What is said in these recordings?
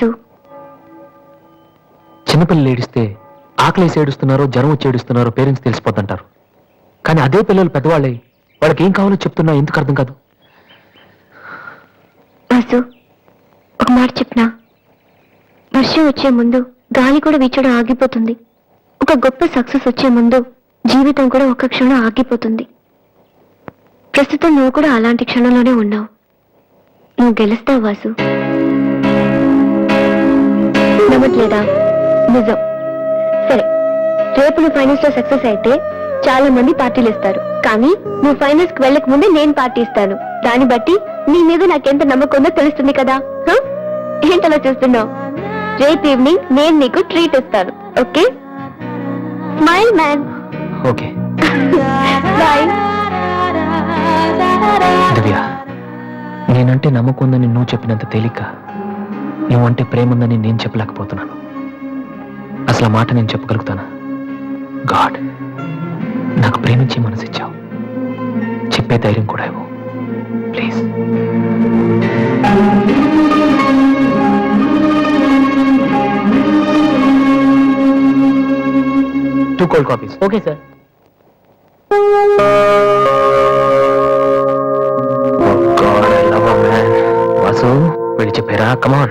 వాసు, చిన్నపిల్లలు ఏడిస్తే ఆకలేసి ఏడుస్తున్నారో జ్వరం వచ్చి ఏడుస్తున్నారో పేరెంట్స్ తెలిసిపోతుంటారు. కానీ అదే పిల్లలు పెద్దవాళ్ళే వాళ్ళకి ఏం కావాలో చెప్తున్నా ఎందుకు అర్థం కాదు? వాసు, ఒక మాట చెప్పనా? వర్షం వచ్చే ముందు గాలి కూడా వీచడం ఆగిపోతుంది. ఒక గొప్ప సక్సెస్ వచ్చే ముందు జీవితం కూడా ఒక్క క్షణం ఆగిపోతుంది. ప్రస్తుతం నువ్వు కూడా అలాంటి క్షణంలోనే ఉన్నావు. నువ్వు గెలుస్తావు వాసు. నమ్మట్లేదా? నిజం. సరే, రేపు నువ్వు ఫైనల్స్ లో సక్సెస్ అయితే చాలా మంది పార్టీలు ఇస్తారు. కానీ నువ్వు ఫైనల్స్ కి వెళ్ళక ముందే నేను పార్టీ ఇస్తాను. దాన్ని బట్టి నీ మీద నాకెంత నమ్మకం ఉందో తెలుస్తుంది కదా. ఏంటలా చూస్తున్నావు? రేపు ఈవినింగ్ నేను నీకు ట్రీట్ ఇస్తాను. Okay? Smile man. Okay bye. Divya, నేనంటే నమ్మకం ఉందని నువ్వు చెప్పినంత తేలిక నువ్వంటే ప్రేమ ఉందని నేను చెప్పలేకపోతున్నాను. అసలు ఆ మాట నేను చెప్పగలుగుతానా? గాడ్, నాకు ప్రేమించే మనసు ఇచ్చావు. చెప్పే ధైర్యం కూడా ఇవ్వు please. 2 cold coffees. Okay sir. Oh God, I love her, man. Vasu, వెళ్ళి చెప్పారా? Come on.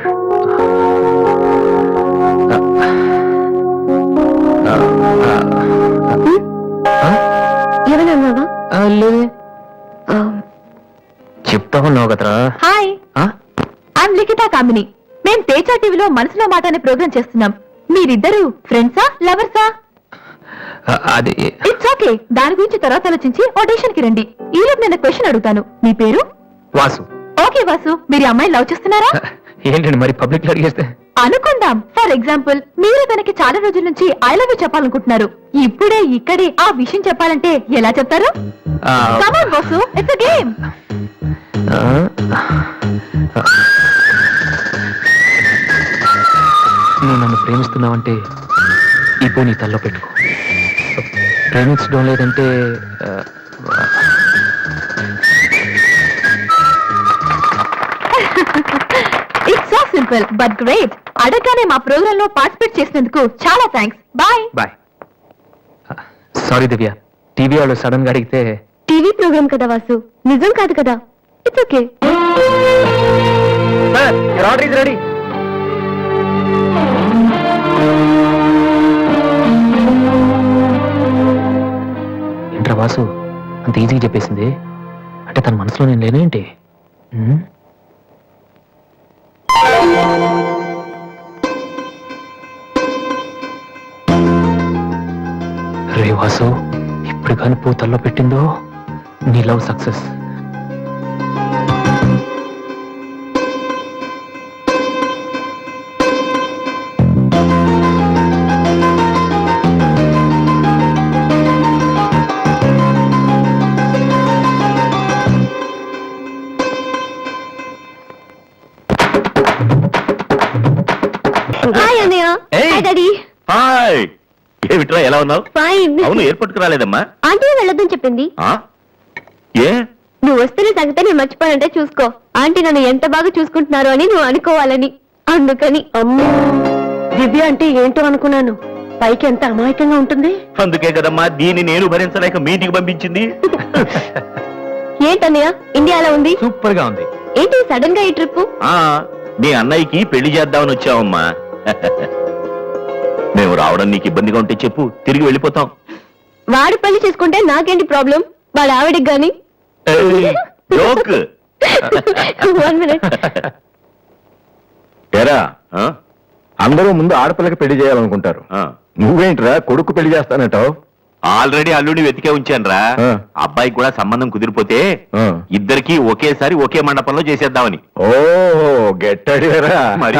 ఎవరన్నావా? లేదే, చెప్తామన్నావు కదరా. హాయ్, ఐఎమ్ లిఖితా కామిని. మేం తేజ టీవీలో మనసులో మాట అనే ప్రోగ్రామ్ చేస్తున్నాం. మీరిద్దరు ఫ్రెండ్సా, లవర్సా? అది ఇట్స్ ఓకే, దాని గురించి తర్వాత ఆలోచించి ఆడిషన్ కి రండి. ఈ రోజు నేను క్వశ్చన్ అడుగుతాను. మీ పేరు? వాసు. ఓకే వాసు, మీరు ఈ అమ్మాయిని లవ్ చేస్తున్నారా? ఏంటండి మరి పబ్లిక్ లో అడిగేస్తే? అనుకుందాం. ఫర్ ఎగ్జాంపుల్, మీరు తనకి చాలా రోజుల నుంచి ఐ లవ్ యూ చెప్పాలనుకుంటున్నారు. ఇప్పుడే ఇక్కడే ఆ విషయం చెప్పాలంటే ఎలా చెప్తారు? Come on Vasu, it's a game. నువ్వు నన్ను ప్రేమిస్తున్నావంటే ఈ పో నీ తల్లో పెట్టుకో. ప్రేమించడం లేదంటే it's so simple but great. అడగగానే మా ప్రోగ్రామ్ లో పార్టిసిపేట్ చేసినందుకు చాలా thanks. Bye bye. Sorry Divya, TV వాళ్ళు సడన్ గా అడిగితే. టీవీ ప్రోగ్రామ్ కదా వాసు, నిజం కాదు కదా. It's okay. Order is ready. ఏంట్రా వాసు, అంత ఈజీగా చెప్పేసింది? అంటే తన మనసులో నేను లేనేంటి? రే వాసు, ఇప్పుడు కానీ పూతల్లో పెట్టిందో నీ లవ్ సక్సెస్. హాయ్ అన్నయ్య. Hi daddy. హాయ్, ఏమిట్రా ఎలా ఉన్నావు? ఫైన్. అవును, ఎయిర్పోర్ట్ కు రాలేదమ్మా? ఆంటీ వెళ్ళొద్దని చెప్పింది. ఏ నువ్వు వస్తున్న సంగతి నేను మర్చిపోయానంటే చూసుకో. ఆంటీ నన్ను ఎంత బాగా చూసుకుంటున్నారు అని నువ్వు అనుకోవాలని. అందుకని. అమ్మో, దివ్య అంటే ఏంటో అనుకున్నాను. పైకి ఎంత అమాయకంగా ఉంటుంది. అందుకే కదమ్మా దీన్ని నేను భరించలేక మీ ఇంటికి పంపించింది. ఏంటన్నయ్య, ఇండియాలో ఉంది? సూపర్ గా ఉంది. ఏంటి సడన్ గా ఈ ట్రిప్? మీ అన్నయ్యకి పెళ్లి చేద్దామని వచ్చావమ్మా. మేము రావడం నీకు ఇబ్బందిగా ఉంటే చెప్పు, తిరిగి వెళ్ళిపోతాం. వాడు పెళ్లి చేసుకుంటే నాకేంటి ప్రాబ్లం? వాడు ఆవిడికి గాని. జోక్. 1 minute. ఎరా, అందరూ ముందు ఆడపిల్లకి పెళ్లి చేయాలనుకుంటారు. నువ్వేంట్రా కొడుకు పెళ్లి చేస్తానంటావు? ఆల్రెడీ అల్లుడిని వెతికే ఉంచానురా. అబ్బాయికి కూడా సంబంధం కుదిరిపోతే ఇద్దరికి ఒకేసారి ఒకే మండపంలో చేసేద్దామని. ఓహో, గెట్టడిరా మరి.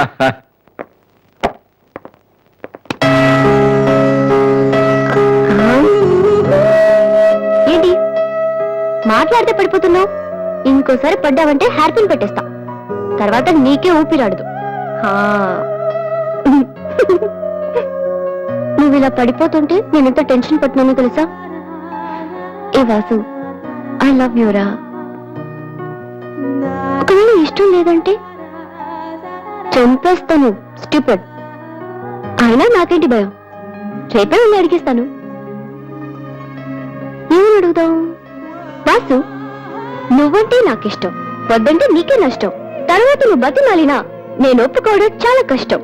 ఏంటి మాట్లాడితే పడిపోతున్నావు? ఇంకోసారి పడ్డావంటే హెయిర్ పిన్ పెట్టేస్తా. తర్వాత నీకే ఊపిరాడదు. నువ్వు ఇలా పడిపోతుంటే నేను ఎంత టెన్షన్ పడుతున్నానో తెలుసా? ఏ వాసు, ఐ లవ్ యూరా. ఒకవేళ ఇష్టం లేదంటే చంపేస్తాను స్టూపిడ్. అయినా నాకేంటి భయం, రేపే వెళ్ళి అడిగిస్తాను. ఏమని అడుగుతావు? వాసు, నువ్వంటే నాకిష్టం, వద్దంటే నీకే నష్టం. తర్వాత నువ్వు బతిమాలినా నేను ఒప్పుకోవడం చాలా కష్టం.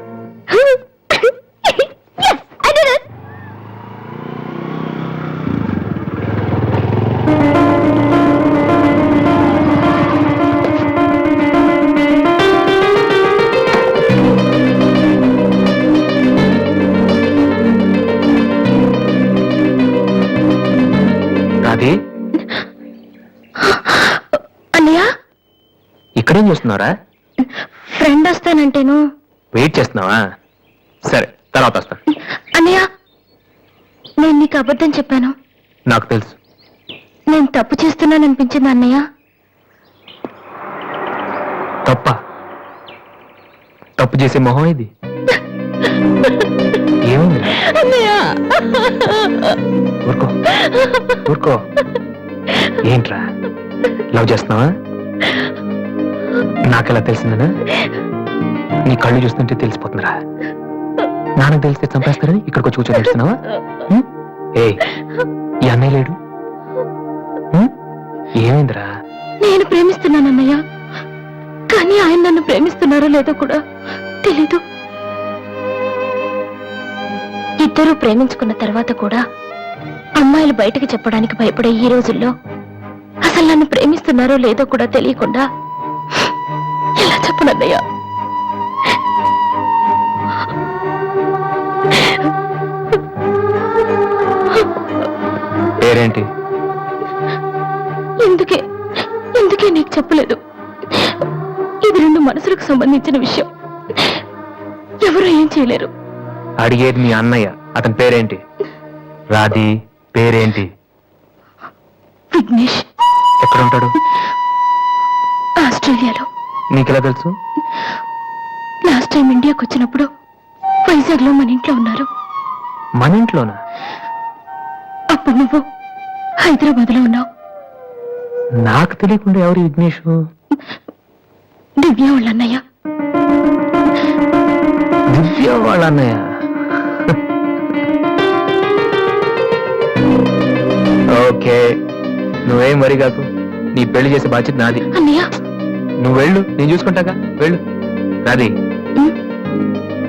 Yes, I did it. Radhe, అన్నయ్య, ఇక్కడేం చేస్తున్నారా? ఫ్రెండ్ వస్తానంటేను. వెయిట్ చేస్తున్నావా? సరే, తర్వాత వస్తా. అన్నయ్య, నేను నీకు అబద్ధం చెప్పాను. నాకు తెలుసు. నేను తప్పు చేస్తున్నాననిపించింది అన్నయ్య. తప్ప? తప్పు చేసే మొహం ఇది. ఏమైంది? అన్నయ్య, ఊరుకో ఊరుకో. ఏంట్రా, లవ్ చేస్తున్నావా? నాకెలా తెలిసిందనా? నీ కళ్ళు చూస్తుంటే తెలిసిపోతుందిరా. నాన్నకు తెలిస్తే చంపేస్తారని ఇక్కడికి వచ్చి కూర్చొని ఏడుస్తున్నావా? ఏ, ఈ అన్నయ్య లేడు? ఏమైందిరా? నేను ప్రేమిస్తున్నానన్నయ్య, కానీ ఆయన నన్ను ప్రేమిస్తున్నారో లేదో కూడా తెలీదు. ఇద్దరూ ప్రేమించుకున్న తర్వాత కూడా అమ్మాయిలు బయటకు చెప్పడానికి భయపడే ఈ రోజుల్లో అసలు నన్ను ప్రేమిస్తున్నారో లేదో కూడా తెలియకుండా ఎలా చెప్పనన్నయ్య? పేరేంటి? ఎందుకే ఎందుకే నీకు చెప్పలేదు. ఇది రెండు మనసులకు సంబంధించిన విషయం, ఎవరు ఏం చేయలేరు. అడిగేది మీ అన్నయ్య, అతని పేరేంటి? రాధి పేరేంటి? విఘ్నేష్. ఎక్కడుంటాడు? ఆస్ట్రేలియాలో. నీకెలా తెలుసు? లాస్ట్ టైం ఇండియాకి వచ్చినప్పుడు వైజాగ్ లో మన ఇంట్లో ఉన్నారు. మన ఇంట్లోనా? అప్పుడు నువ్వు హైదరాబాద్ లో ఉన్నావు. నాకు తెలియకుండా ఎవరు విఘ్నేష్? దివ్య వాళ్ళ అన్నయ్య. దివ్య వాళ్ళ అన్నయ్య. ఓకే, నువ్వేం వరి కాకు, నీ పెళ్లి చేసే బాధ్యత నాది. అన్నయ్య, నువ్వు వెళ్ళు, నేను చూసుకుంటాగా. వెళ్ళు రాధి.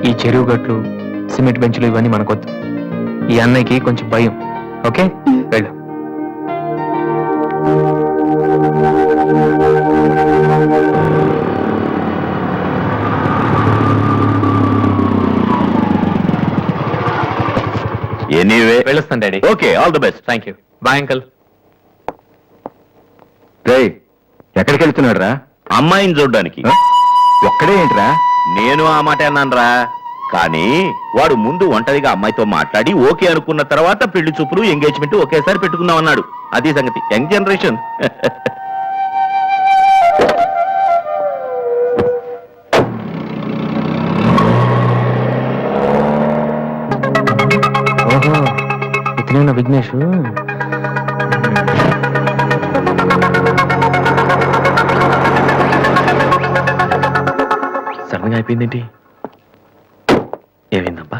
ఈ చెరువు గట్లు, సిమెంట్ బెంచులు ఇవన్నీ మనకొద్దు. ఈ అన్నయ్యకి కొంచెం భయం. ఓకే, వెళ్ళు. ఎనీవే వెళ్ళొస్తాను daddy. Okay, all the best. Thank you. Bye uncle. రేయ్, ఎక్కడికి వెళ్తున్నాడు రా? అమ్మాయిని చూడడానికి. ఒక్కడే ఏంట్రా? నేను ఆ మాట అన్నానురా, కానీ వాడు ముందు ఒంటరిగా అమ్మాయితో మాట్లాడి ఓకే అనుకున్న తర్వాత పెళ్లి చూపులు, ఎంగేజ్మెంట్ ఒకేసారి పెట్టుకుందాం అన్నాడు. అది సంగతి. Young generation. ఓహో, ఇతనేనా విఘ్నేష్? సడన్గా అయిపోయిందేంటి? ఏమైందబ్బా?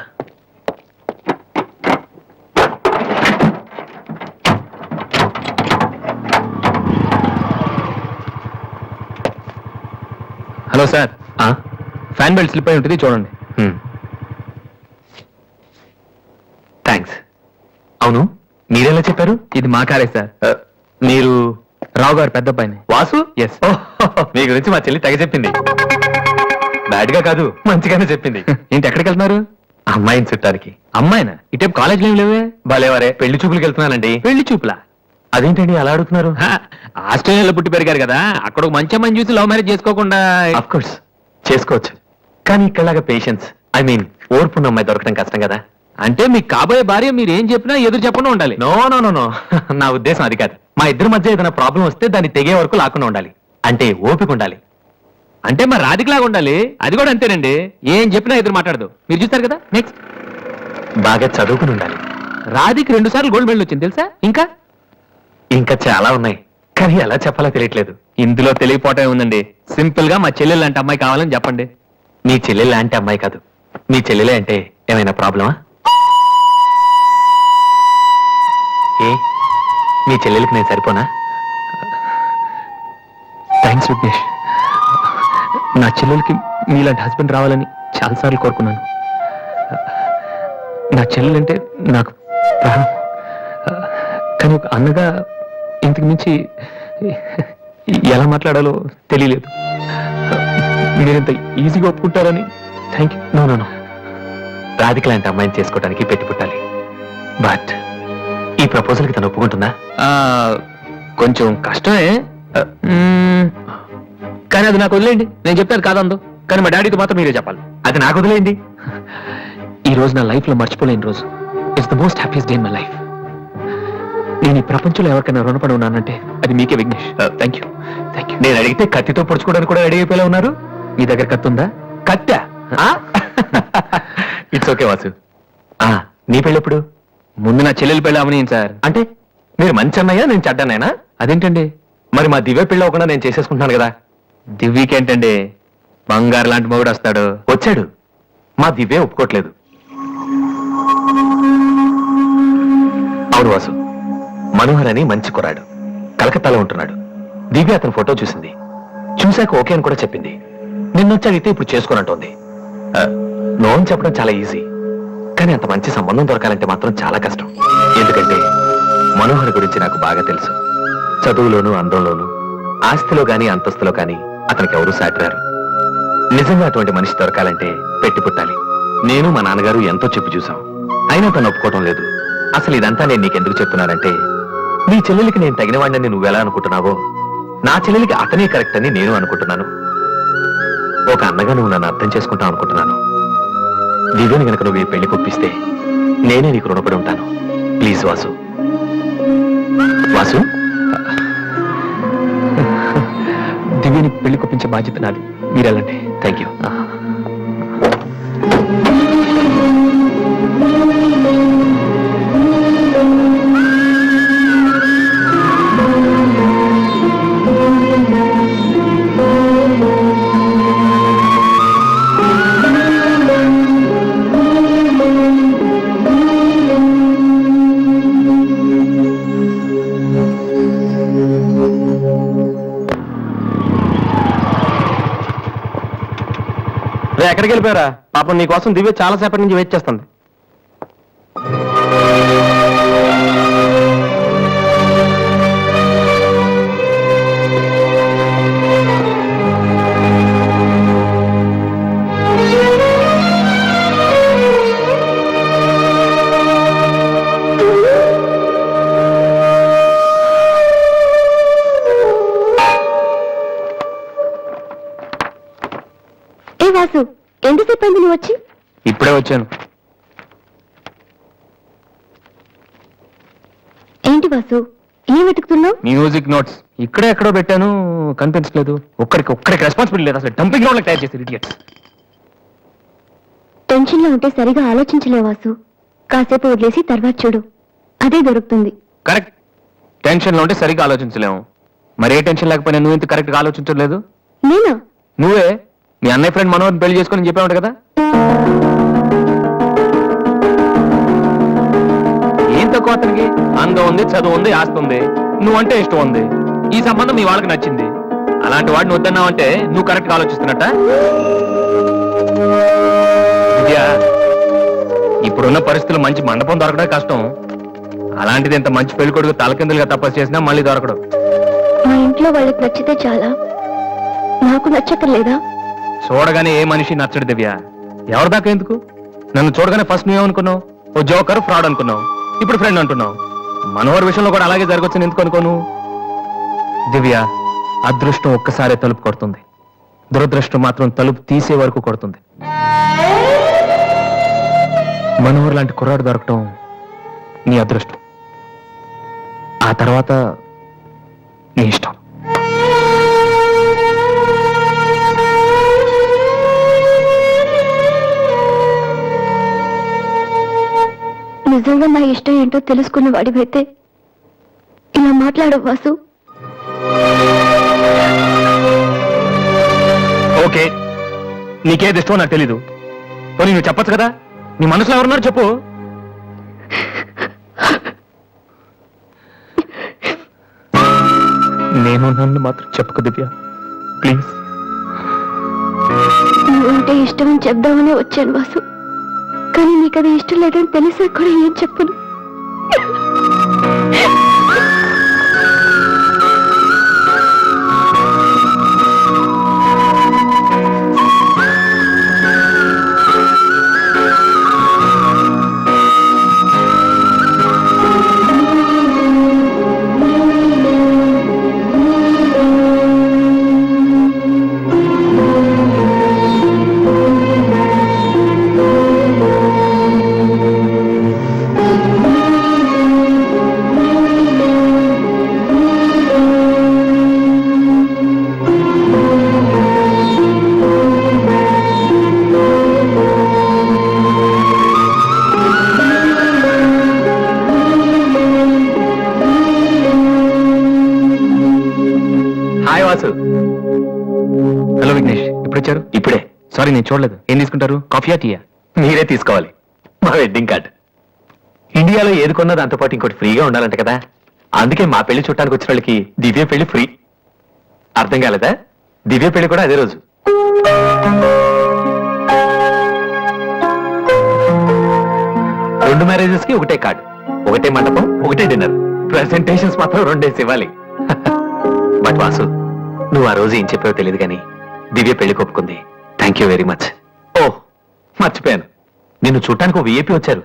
Hello sir, fan belt slip అయి ఉంటుంది, చూడండి. థ్యాంక్స్. అవును, మీరెలా చెప్పారు? ఇది మా కారే సార్. మీరు రావు గారు పెద్ద అబ్బాయిని. వాసు? ఎస్. మీ గురించి మా చెల్లి తెగ చెప్పింది. బ్యాడ్ గా కాదు, మంచిగానే చెప్పింది. ఏంటి, ఎక్కడికి వెళ్తున్నారు? అమ్మాయిని చుట్టానికి. అమ్మాయినా? ఇటేపు కాలేజ్ ఏం లేవే? బాలేవారే, పెళ్లి చూపులకి వెళ్తున్నానండి. పెళ్లి చూపులా? అదేంటండి అలా అడుగుతున్నారు? ఆస్ట్రేలియాలో పుట్టి పెరిగారు కదా, అక్కడ ఒక మంచి అమ్మాయిని చూసి లవ్ మ్యారేజ్ చేసుకోకుండా? అఫ్ కోర్స్ చేసుకోవచ్చు, కానీ ఇక్కడలాగా పేషెన్స్, ఐ మీన్ ఓర్పున్న అమ్మాయి దొరకడం కష్టం కదా. అంటే మీకు కాబోయే భార్య మీరు ఏం చెప్పినా ఎదురు చెప్పకుండా ఉండాలి. నో నో నో నో, నా ఉద్దేశం అది కాదు. మా ఇద్దరి మధ్య ఏదైనా ప్రాబ్లం వస్తే దాన్ని తెగే వరకు లాకుండా ఉండాలి. అంటే ఓపిక ఉండాలి. అంటే మా రాధికలాగా ఉండాలి. అది కూడా అంతేనండి, ఏం చెప్పినా ఎదురు మాట్లాడదు. మీరు చూస్తారు కదా. నెక్స్ట్, బాగా చదువుకుని ఉండాలి. రాధికి 2 సార్లు గోల్డ్ మెడల్ వచ్చింది తెలుసా? ఇంకా ఇంకా చాలా ఉన్నాయి, కానీ ఎలా చెప్పాలో తెలియట్లేదు. ఇందులో తెలియపోవటం ఉందండి. సింపుల్ గా మా చెల్లెలు లాంటి అమ్మాయి కావాలని చెప్పండి. మీ చెల్లెలు లాంటి అమ్మాయి కాదు. మీ చెల్లెలే అంటే ఏమైనా ప్రాబ్లమా? ఏ మీ చెల్లెలకి నేను సరిపోనా? థ్యాంక్స్ విఘ్నేష్. నా చెల్లెలకి మీలాంటి హస్బెండ్ రావాలని చాలాసార్లు కోరుకున్నాను. నా చెల్లెలంటే నాకు ప్రాణం. కానీ ఒక అన్నగా ఇంతకు మించి ఎలా మాట్లాడాలో తెలియలేదు. మీరింత ఈజీగా ఒప్పుకుంటారని thank you. No no no, Radhika లాంటి అమ్మాయిని చేసుకోవడానికి పెట్టి పుట్టాలి. బట్ ఈ ప్రపోజల్కి తను ఒప్పుకుంటుందా? కొంచెం కష్టమే, కానీ అది నాకు వదిలేయండి. నేను చెప్తాను కాదందు, కానీ మా డాడీతో మాత్రం మీరే చెప్పాలి. అది నాకు వదిలేయండి. ఈ రోజు నా లైఫ్ లో మర్చిపోలేని రోజు. It's the most happiest day in my life. నేను ఈ ప్రపంచంలో ఎవరికైనా రుణపడి ఉన్నానంటే అది మీకే Vignesh. Thank you thank you. నేను అడిగితే కత్తితో పొడుచుకోవడానికి కూడా రెడీ అయిపోయేలా ఉన్నారు. మీ దగ్గర కత్తి ఉందా? కత్తా? It's okay Vasu. నీ పెళ్ళెప్పుడు? ముందు నా చెల్లెలు పెళ్ళి అవని సార్. అంటే మీరు మంచి అన్నయ్యా, నేను చెడ్డనైనా? అదేంటండి, మరి మా దివ్య పెళ్ళి అవ్వకుండా నేను చేసేసుకుంటున్నాను కదా. దివ్యకేంటండి, బంగారు లాంటి మొగుడు వస్తాడు. వచ్చాడు, మా దివ్య ఒప్పుకోవట్లేదు. అవును వాసు, మనోహర్ అని మంచి కుర్రాడు, కలకత్తాలో ఉంటున్నాడు. దివ్య అతని ఫోటో చూసింది, చూశాక ఓకే అని కూడా చెప్పింది. నిన్నొచ్చి అడిగితే ఇప్పుడు చేసుకోనంటోంది. నో అని చెప్పడం చాలా ఈజీ, కానీ అంత మంచి సంబంధం దొరకాలంటే మాత్రం చాలా కష్టం. ఎందుకంటే మనోహర్ గురించి నాకు బాగా తెలుసు. చదువులోను, అందంలోను, ఆస్తిలో గాని అంతస్తులో గాని అతనికి ఎవరూ సాటిరారు. నిజంగా అటువంటి మనిషి దొరకాలంటే పెట్టి పుట్టాలి. నేను మా నాన్నగారు ఎంతో చెప్పి చూసాం, అయినా తను ఒప్పుకోవటం లేదు. అసలు ఇదంతా నేను నీకెందుకు చెప్తున్నానంటే, నీ చెల్లెలికి నేను తగిన వాడిని నువ్వెలా అనుకుంటున్నావో, నా చెల్లెలికి అతనే కరెక్ట్ అని నేను అనుకుంటున్నాను. ఒక అన్నగా నువ్వు నన్ను అర్థం చేసుకుంటావు అనుకుంటున్నాను. దివ్యని గనక నువ్వు ఈ పెళ్లి కొప్పిస్తే నేనే నీకు రుణపడి ఉంటాను. ప్లీజ్ వాసు. వాసు, దివ్యని పెళ్లి కొప్పించే బాధ్యత నాది. మీరు వెళ్ళండి. Thank you. ఎక్కడికి వెళ్ళిపోయారా? పాపం నీకోసం దివ్య చాలా సేపటి నుంచి వెయిట్ చేస్తుంది. ఏ వాసు, ఎంతసేపు అయింది నువ్వు వచ్చి? ఇప్పుడే వచ్చాను. ఏంటి వాసు, ఏం వెతుకుతున్నావు? మ్యూజిక్ నోట్స్ ఇక్కడే ఎక్కడో పెట్టాను, కనిపించలేదు. ఒక్కడికి రెస్పాన్సిబిలిటీ లేదు. అసలు డంపింగ్ గ్రౌండ్ తయారు చేసి ఇడియట్స్. టెన్షన్ లో ఉంటే సరిగా ఆలోచించలేవు వాసు. కాసేపు వదిలేసి తర్వాత చూడు, అదే దొరుకుతుంది. కరెక్ట్. టెన్షన్ లో ఉంటే సరిగ్గా ఆలోచించలేము. మరే టెన్షన్ లేకపోయినా నువ్వు ఇంత కరెక్ట్ గా ఆలోచించలేదు. నేనా? నువ్వే మీ అన్నయ్య ఫ్రెండ్ మనోహర్ పెళ్లి చేసుకొని చెప్పావు కదా. ఏం తక్కువ అతనికి? అందం ఉంది, చదువు ఉంది, ఆస్తి ఉంది, నువ్వంటే ఇష్టం ఉంది. ఈ సంబంధం మీ వాళ్ళకి నచ్చింది. అలాంటి వాడిని వద్దన్నావు అంటే నువ్వు కరెక్ట్ గా ఆలోచిస్తున్నట్ట. విద్యా, ఇప్పుడున్న పరిస్థితులు మంచి మండపం దొరకడం కష్టం. అలాంటిది ఇంత మంచి పెళ్లి కొడుకు తలకిందులుగా తపస్సు చేసినా మళ్ళీ దొరకడం. మా ఇంట్లో వాళ్ళకి నచ్చితే చాలా, నాకు నచ్చక్కర్లేదా? చూడగానే ఏ మనిషి నచ్చడు దివ్య. ఎవరి దాకా ఎందుకు? నన్ను చూడగానే ఫస్ట్ నువ్వేమనుకున్నావు? ఓ జోకర్, ఫ్రాడ్ అనుకున్నావు. ఇప్పుడు ఫ్రెండ్ అంటున్నావు. మనోహర్ విషయంలో కూడా అలాగే జరగొచ్చని ఎందుకు అనుకోను? దివ్య, అదృష్టం ఒక్కసారే తలుపు కొడుతుంది, దురదృష్టం మాత్రం తలుపు తీసే వరకు కొడుతుంది. మనోహర్ లాంటి కుర్రాడు దొరకటం నీ అదృష్టం. ఆ తర్వాత నీ ఇష్టం. నిజంగా నా ఇష్టం ఏంటో తెలుసుకున్న వాడివైతే ఇలా మాట్లాడవు వాసు. ఓకే, నీకేది ఇష్టమో నాకు తెలీదు. పోనీ నువ్వు చెప్పొచ్చు కదా, నీ మనసులో ఎవరున్నారు చెప్పు. నేను నన్ను మాత్రం చెప్పకు దివ్య, ప్లీజ్. నువ్వంటే ఇష్టమని చెప్దామనే వచ్చాను వాసు, కానీ నీకు అది ఇష్టం లేదని తెలిసా కూడా ఏం చెప్పను. హాయ్ వాసు. హలో విఘ్నేష్, ఇప్పుడు వచ్చారు? ఇప్పుడే. సారీ, నేను చూడలేదు. ఏం తీసుకుంటారు, కాఫీయా టీయా? మీరే తీసుకోవాలి. మా వెడ్డింగ్ కార్డ్. ఇండియాలో ఏది కొన్నా దాంతో పాటు ఇంకోటి ఫ్రీగా ఉండాలంట కదా, అందుకే మా పెళ్లి చుట్టానికి వచ్చిన వాళ్ళకి దివ్య పెళ్లి ఫ్రీ. అర్థం కాలేదా? దివ్య పెళ్లి కూడా అదే రోజు. రెండు మ్యారేజెస్ కి ఒకటే కార్డు, ఒకటే మండపం, ఒకటే డిన్నర్. ప్రెసెంటేషన్స్ మాత్రం రెండేసి ఇవ్వాలి. బట్ వాసు, నువ్వు ఆ రోజు ఏం చెప్పావో తెలియదు కానీ దివ్య పెళ్లి ఒప్పుకుంది. Thank you very much. ఓ మర్చిపోయాను, నిన్ను చూడటానికి ఓ విఐపి వచ్చారు.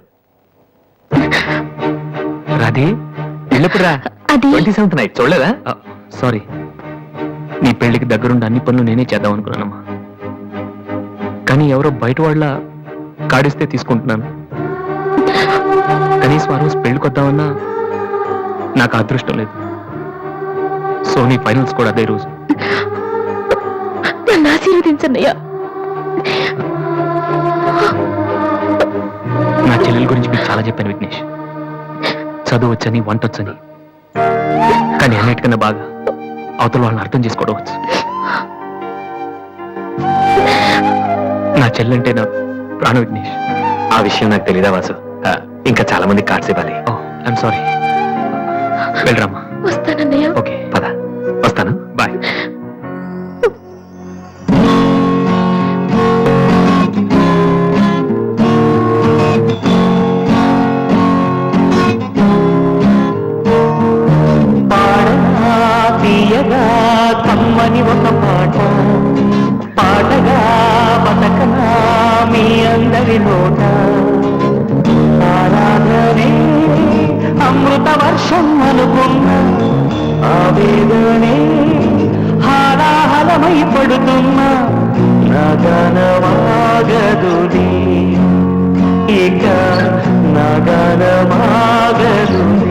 రాధే, వెళ్ళిప్పుడు రా. అది 27th నైట్ చూడలేదా? సారీ, నీ పెళ్లికి దగ్గరుండి అన్ని పనులు నేనే చేద్దాం అనుకున్నానమ్మా, కానీ ఎవరో బయట వాళ్ళ కాడిస్తే తీసుకుంటున్నాను. కనీసం ఆ రోజు పెళ్లికి వద్దామన్నా నాకు అదృష్టం లేదు. సో నీ ఫైనల్స్ కూడా అదే రోజు. నన్ను ఆశీర్వదించన్నయ్యా. నా చెల్లెల గురించి మీకు చాలా చెప్పాను విఘ్నేష్. చదువు వచ్చని, వంట వచ్చని, కానీ అన్నిటికన్నా బాగా అవతల వాళ్ళని అర్థం చేసుకోవడం వచ్చు. నా చెల్లంటే నా ప్రాణ విఘ్నేష్. ఆ విషయం నాకు తెలీదా వాసు? ఇంకా చాలా మంది కార్డ్స్ ఇవ్వాలి. ఓ ఐఎమ్ సారీ. వెళ్ళరామ్మా. వస్తానన్నయ్య. ఓకే పద, వస్తాను. బాయ్. తీయగా కమ్మని ఒక పాట, పాటగా బతకనా మీ అందరి నోట. ఆరాధనే అమృత వర్షం అనుకున్న ఆవేదనే హాలాహలమై పడుతున్న నా గానమాగదుని, ఇక నా గానమాగదుని.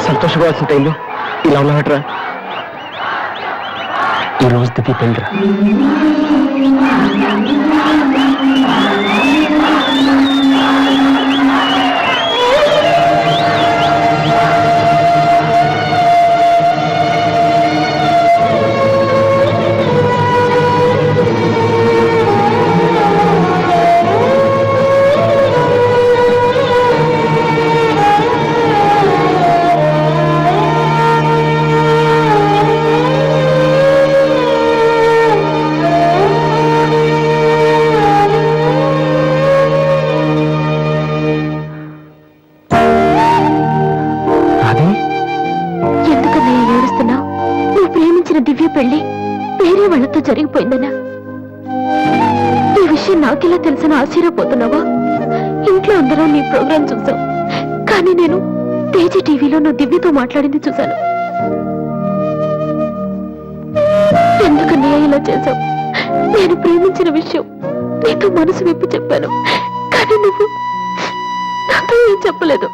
సంతోషపడాల్సిన టైంలో ఇలా ఉన్నాడరా. ఈ రోజు దివ్య పెళ్ళిరా. ప్రేమించిన దివ్య పెళ్లి వేరే వాళ్ళతో జరిగిపోయిందనా? ఈ విషయం నాకెలా తెలుసని ఆశ్చర్యపోతున్నావా? ఇంట్లో అందరం నీ ప్రోగ్రాం చూసాం, కానీ నేను తేజీ టీవీలో నువ్వు దివ్యతో మాట్లాడింది చూశాను. ఎందుకన్నయ్య ఇలా చేశావు? నేను ప్రేమించిన విషయం నీతో మనసు విప్పి చెప్పాను, కానీ నువ్వు నాతో ఏం చెప్పలేదు.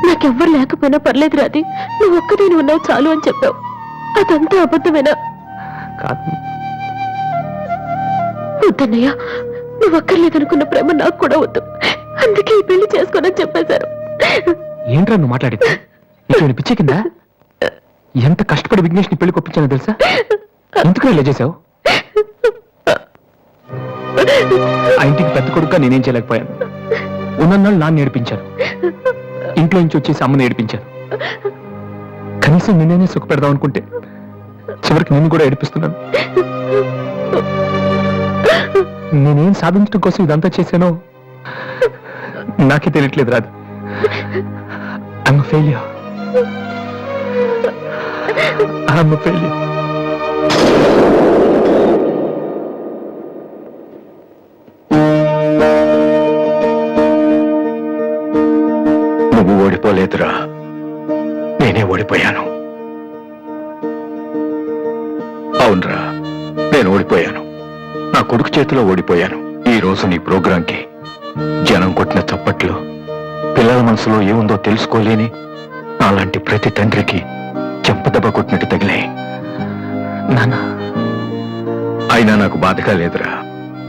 నాకెవ్వరు లేకపోయినా పర్లేదు రాది, నువ్వు ఒక్కదేని ఉన్నావు చాలు అని చెప్పావు. అదంతా అబద్ధమేనా? కాదు. వద్దన్నయ్య, నువ్వు అక్కర్లేదనుకున్న ప్రేమ నాకు కూడా వద్దు. అందుకే ఈ పెళ్లి చేసుకోనని చెప్పేశారు. ఏంట్రా నువ్వు మాట్లాడింది? నీకు పిచ్చి కింద? ఎంత కష్టపడి విఘ్నేష్ ని పెళ్లి కొప్పించానో తెలుసా? ఎందుకు ఇలా చేసావు? ఆ ఇంటికి పెద్ద కొడుకుగా నేనేం చేయలేకపోయాను. ఉన్నన్నాళ్ళు నాన్న ఏడిపించాను, ఇంట్లో నుంచి వచ్చేసి అమ్మని ఏడిపించాను. కనీసం నిన్నే సుఖ పెడదాం అనుకుంటే చివరికి నిన్ను కూడా ఏడిపిస్తున్నాను. నేనేం సాధించడం కోసం ఇదంతా చేశానో నాకే తెలియట్లేదు రాదు. I'm a failure. I'm a failure. నువ్వు ఓడిపోలేదురా, నేనే ఓడిపోయాను. అవునరా, నేను ఓడిపోయాను. నా కొడుకు చేతిలో ఓడిపోయాను. ఈ రోజు నీ ప్రోగ్రాంకి జనం కొట్టిన చప్పట్లు, పిల్లల మనసులో ఏముందో తెలుసుకోలేని నాలాంటి ప్రతి తండ్రికి చెంపదెబ్బ కొట్టినట్టు తగిలాయి. నాన్న, అయినా నాకు బాధగా లేదురా,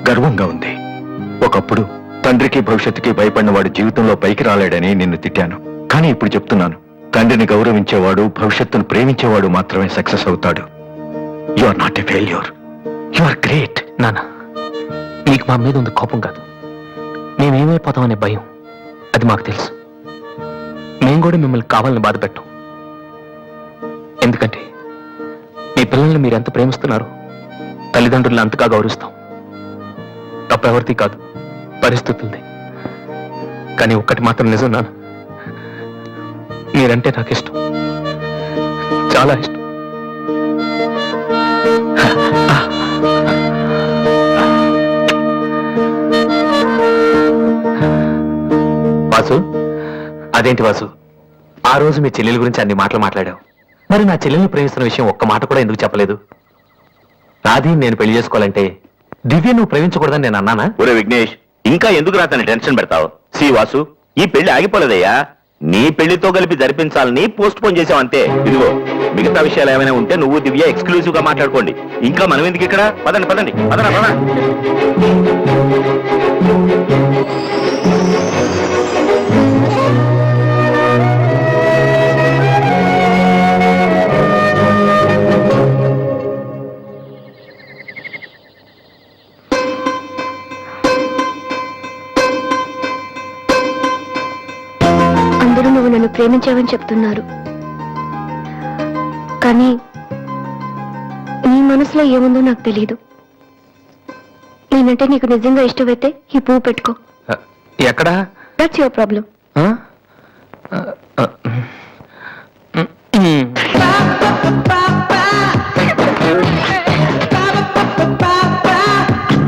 గర్వంగా ఉంది. ఒకప్పుడు తండ్రికి భవిష్యత్తుకి భయపడిన వాడు జీవితంలో పైకి రాలేడని నిన్ను తిట్టాను. కానీ ఇప్పుడు చెప్తున్నాను, తండ్రిని గౌరవించేవాడు, భవిష్యత్తును ప్రేమించేవాడు మాత్రమే సక్సెస్ అవుతాడు. You are not a failure, you are great. నాన్న, నీకు మా మీద ఉంది కోపం కాదు, మేమేమైపోతామనే భయం. అది మాకు తెలుసు. మేము కూడా మిమ్మల్ని కావాలని బాధ పెట్టం. ఎందుకంటే మీ పిల్లల్ని మీరు ఎంత ప్రేమిస్తున్నారు, తల్లిదండ్రులను అంతగా గౌరవిస్తాం. తప్పెవరిది కాదు, పరిస్థితులది. కానీ ఒక్కటి మాత్రం నిజం నాన్న, మీరంటే నాకు ఇష్టం, చాలా ఇష్టం. వాసు, అదేంటి వాసు, ఆ రోజు మీ చెల్లెల గురించి అన్ని మాటలు మాట్లాడావు. మరి నా చెల్లెల్ని ప్రేమిస్తున్న విషయం ఒక్క మాట కూడా ఎందుకు చెప్పలేదు? రాధి నేను పెళ్లి చేసుకోవాలంటే దివ్య నువ్వు ప్రేమించకూడదని నేను అన్నానా? ఒరే విఘ్నేష్, ఇంకా ఎందుకు రాతని టెన్షన్ పెడతావు? సి వాసు, ఈ పెళ్లి ఆగిపోలేదయ్యా. నీ పెళ్లితో కలిపి జరిపించాలని పోస్ట్ పోన్ చేసావు అంతే. ఇదిగో మిగతా విషయాలు ఏమైనా ఉంటే నువ్వు దివ్య ఎక్స్క్లూజివ్ గా మాట్లాడుకోండి. ఇంకా మనం ఎందుకు ఇక్కడ? పదండి పదండి పదరా పద. అందరూ నువ్వు నన్ను ప్రేమించావని చెప్తున్నారు, కానీ నీ మనసులో ఏముందో నాకు తెలియదు. నేనంటే నీకు నిజంగా ఇష్టమైతే ఈ పువ్వు పెట్టుకో. ఎక్కడా? That's your problem.